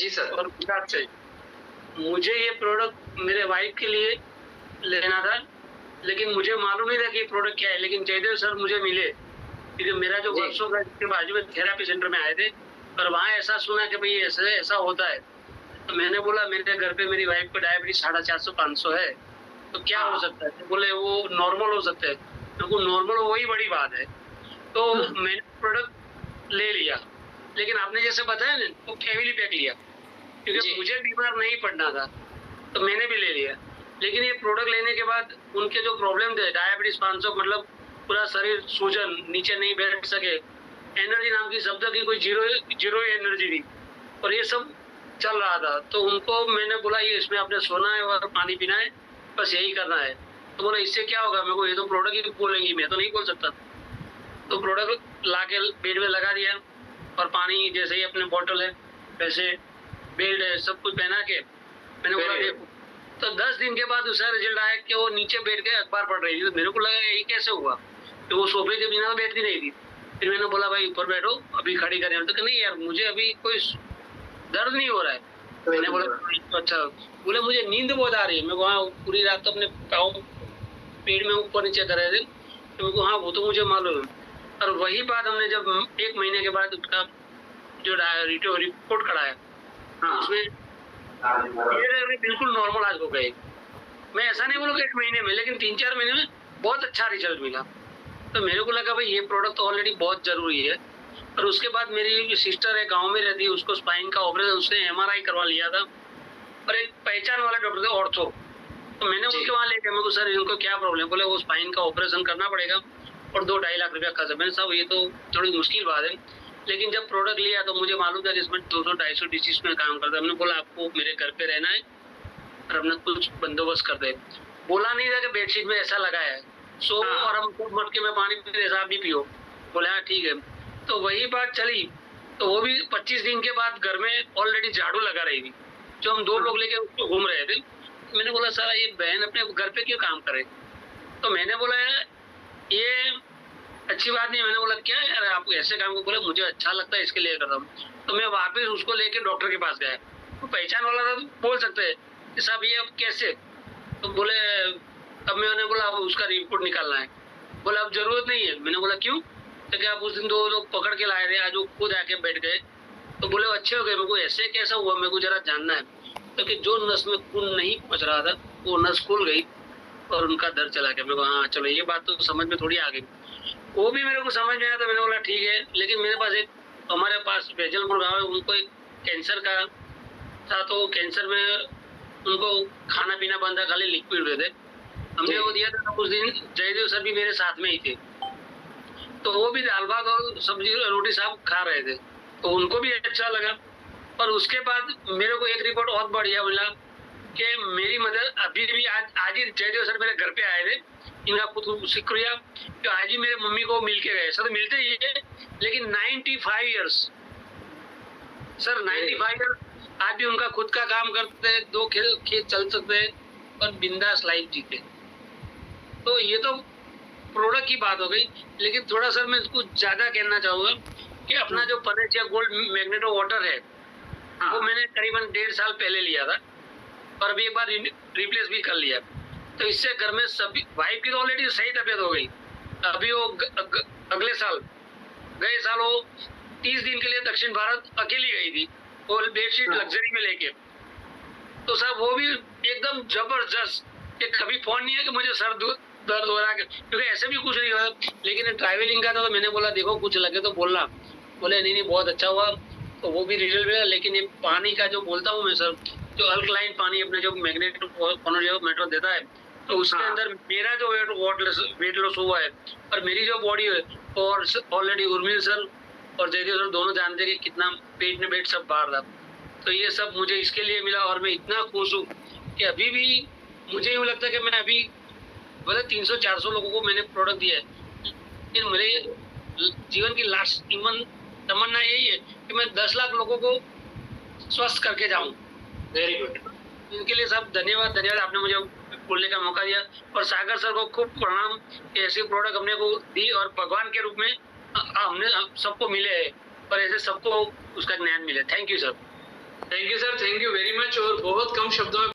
जी sir. और गुजरात से। मुझे ये प्रोडक्ट मेरे वाइफ के लिए लेना था, लेकिन मुझे मालूम नहीं था कि ये प्रोडक्ट क्या है। लेकिन जयदेव सर मुझे मिले, क्योंकि मेरा जो जी। वर्कशॉप है इसके बाजू में थेरेपी सेंटर में आए थे, और वहाँ ऐसा सुना कि भाई ऐसा ऐसा होता है। तो मैंने बोला मेरे घर पे मेरी वाइफ को डायबिटीज 450-500 है, तो क्या हो सकता है? तो बोले वो नॉर्मल हो सकता है। तो नॉर्मल हो वही बड़ी बात है। तो मैंने प्रोडक्ट ले लिया, लेकिन आपने जैसे बताया ना, वो फैमिली पैक लिया, क्योंकि मुझे बीमार नहीं पड़ना था, तो मैंने भी ले लिया। लेकिन ये प्रोडक्ट लेने के बाद उनके जो प्रॉब्लम थे, डायबिटीज 500 मतलब पूरा शरीर सूजन, नीचे नहीं बैठ सके, एनर्जी नाम की शब्द की कोई जीरो एनर्जी थी, और ये सब चल रहा था। तो उनको मैंने बोला ये इसमें आपने सोना है और पानी पीना है, बस यही करना है। तो बोला इससे क्या होगा? मेरे को ये तो प्रोडक्ट ही बोलेंगी, मैं तो नहीं बोल सकता। तो प्रोडक्ट ला के बेड में लगा दिया, और पानी जैसे ही अपने बॉटल है वैसे बेल्ट है, सब कुछ पहना के मैंने बोला देखो। तो 10 दिन के बाद उसका रिजल्ट आया कि वो नीचे बैठ के अखबार पढ़ रही थी। तो मेरे को लगा ये कैसे हुआ, तो वो सोफे के बिना बैठती नहीं थी। फिर मैंने बोला भाई ऊपर बैठो, अभी खड़ी करें। तो नहीं यार, मुझे अभी कोई दर्द नहीं हो रहा है। मैंने बोला अच्छा। बोले मुझे नींद बहुत आ रही है। मैं वहाँ पूरी रात तो अपने पाँव पेड़ में ऊपर नीचे कर रहे थे, तो मेरे को हाँ वो तो मुझे मालूम है। और वही बात हमने जब 1 महीने के बाद उसका जो रिपोर्ट कराया, उसमें बिल्कुल नॉर्मल आज हो गए। मैं ऐसा नहीं बोलूँगा 1 महीने में, लेकिन 3-4 महीने में बहुत अच्छा रिजल्ट मिला। तो मेरे को लगा भाई ये प्रोडक्ट तो ऑलरेडी बहुत जरूरी है। और उसके बाद मेरी सिस्टर है, गांव में रहती है, उसको स्पाइन का ऑपरेशन, उसने MRI करवा लिया था, और एक पहचान वाला डॉक्टर थे ऑर्थो। तो मैंने उनके वहाँ लेके, मेरे को सर इनको क्या प्रॉब्लम? बोले वो स्पाइन का ऑपरेशन करना पड़ेगा और 2-2.5 लाख रुपया खर्च है। मैंने साहब ये तो थोड़ी मुश्किल बात है, लेकिन जब प्रोडक्ट लिया तो मुझे मालूम था कि इसमें 200-250 डिसीज में काम करता है। हमने बोला आपको मेरे घर पे रहना है और हमने कुछ बंदोबस्त कर दे। बोला नहीं था कि बेडशीट में ऐसा लगा है, सो और हम मटके में पानी पीते आप भी पियो। बोले हाँ ठीक है। तो वही बात चली। तो वो भी 25 दिन के बाद घर में ऑलरेडी झाड़ू लगा रही थी, जो हम 2 लोग लेके उसको घूम रहे थे। मैंने बोला सर ये बहन अपने घर पे क्यों काम करे? तो मैंने बोला ये अच्छी बात नहीं है। मैंने बोला क्या यार आप ऐसे काम को? बोले मुझे अच्छा लगता है इसके लिए कर रहा हूँ। तो मैं वापस उसको लेके डॉक्टर के पास गया। तो पहचान वाला था, तो बोल सकते हैं कि साहब ये अब कैसे? तो बोले अब मैंने बोला अब उसका रिपोर्ट निकालना है। बोला अब जरूरत नहीं है। मैंने बोला क्यों? तो क्या आप उस दिन 2 लोग पकड़ के लाए थे, आज वो खुद आके बैठ गए। तो बोले अच्छे हो गए। मेरे को ऐसे कैसा हुआ, मेरे को जरा जानना है। तो कि जो नस में खून नहीं पहुंच रहा था वो नस खुल गई और उनका दर्द चला गया। मेरे को हाँ चलो ये बात तो समझ में थोड़ी आ गई। वो भी मेरे को समझ में आया। तो मैंने बोला ठीक है। लेकिन मेरे पास एक, हमारे पास बैजलपुर गाँव है, उनको एक कैंसर का था, तो कैंसर में उनको खाना पीना बंद था, खाली लिक्विड देते। हमने वो दिया था। उस दिन जयदेव सर भी मेरे साथ में ही थे, तो वो भी दाल भात और सब्जी रोटी साहब खा रहे थे, तो उनको भी अच्छा लगा। और उसके बाद मेरे को एक रिपोर्ट बहुत बढ़िया मिला कि मेरी मदर अभी भी आज ही जयदेव सर मेरे घर पे आए थे, इनका खुद शुक्रिया कि आज ही मेरे मम्मी को मिल के गए। सर मिलते ही है, लेकिन 95 ईयर्स सर, 95 ईयर्स आज भी उनका खुद का काम करते हैं, 2 खेत चल सकते हैं और बिंदास लाइफ जीते। तो ये तो प्रोडक्ट की बात हो गई। लेकिन थोड़ा सर मैं कुछ ज्यादा कहना चाहूंगा कि अपना जो पनेचिया गोल्ड मैग्नेटो वाटर है, वो मैंने करीबन 1.5 साल पहले लिया था, और अभी एक बार रिप्लेस भी कर लिया। तो इससे घर में सभी, वाइफ की तो ऑलरेडी सही तबीयत हो गई। अभी वो अगले साल, गए साल वो 30 दिन के लिए दक्षिण भारत अकेली गई थी, और बेडशीट लग्जरी में लेके। तो साहब वो भी एकदम जबरदस्त, कि कभी फोन नहीं है कि मुझे सर दर्द हो रहा है, क्योंकि ऐसे भी कुछ नहीं हुआ। लेकिन ट्रैवलिंग का था, तो मैंने बोला देखो कुछ लगे तो बोलना। बोले नहीं नहीं बहुत अच्छा हुआ। तो वो भी रिजल्ट मिला। लेकिन ये पानी का जो बोलता हूँ मैं सर, जो अल्कलाइन पानी अपने जो मैग्नेट मेट्रो देता है, तो उसके अंदर मेरा जो वेट लॉस हुआ है, और मेरी जो बॉडी है, और ऑलरेडी उर्मिल सर और जयदेव सर दोनों जानते हैं कि कितना पेट में वेट सब बाहर था। तो ये सब मुझे इसके लिए मिला, और मैं इतना खुश हूँ कि अभी भी मुझे यूँ लगता है कि मैं अभी मतलब 300-400 लोगों को मैंने प्रोडक्ट दिया है, लेकिन मेरे जीवन की लास्ट इवन तमन्ना यही है कि मैं 10 लाख लोगों को स्वस्थ करके जाऊं। Very good. इनके लिए सब धन्यवाद। आपने मुझे बोलने का मौका दिया, और सागर सर को खूब प्रणाम कि ऐसी प्रोडक्ट हमने को दी, और भगवान के रूप में हमने सबको मिले है, और ऐसे सबको उसका ज्ञान मिले। Thank you sir. Thank you sir, thank you very much. और बहुत कम शब्दों में